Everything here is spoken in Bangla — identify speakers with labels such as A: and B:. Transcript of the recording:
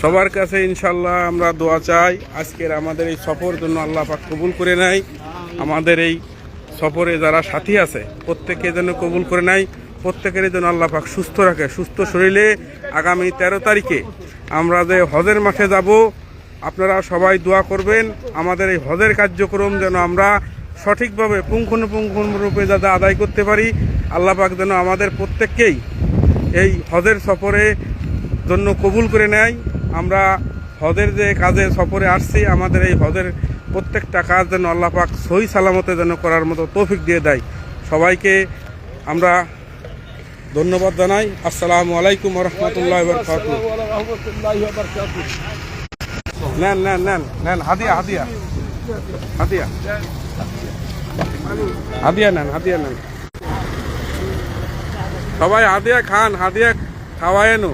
A: সবার কাছে ইনশাল্লাহ আমরা দোয়া চাই আজকের আমাদের এই সফর জন্য আল্লাহ পাক কবুল করে নেয়। আমাদের এই সফরে যারা সাথী আছে প্রত্যেকে যেন কবুল করে নেয়, প্রত্যেকের যেন আল্লাহ পাক সুস্থ রাখে। সুস্থ শরীরে আগামী 13 তারিখে আমরা যে হজের মাঠে যাব, আপনারা সবাই দোয়া করবেন আমাদের এই হজের কার্যক্রম যেন আমরা সঠিকভাবে পুঙ্খানুপুঙ্খরূপে যাতে আদায় করতে পারি। আল্লাহ পাক যেন আমাদের প্রত্যেককেই এই হজের সফরে জন্য কবুল করে নেয়। আমরা হজের যে কাজে সফরে আসছি, আমাদের এই হজের প্রত্যেকটা কাজ যেন আল্লাহ পাক সহি সালামতে যেন করার মতো তৌফিক দিয়ে দেয়। সবাইকে আমরা ধন্যবাদ জানাই। আসসালামু আলাইকুম ওয়া রাহমাতুল্লাহি ওয়া বারাকাতুহু। নেন নেন নেন নেন হাদিয়া হাদিয়া হাদিয়া হাদিয়া নেন, হাদিয়া নেন, সবাই হাদিয়া খান, হাদিয়া খাওয়ায়েন।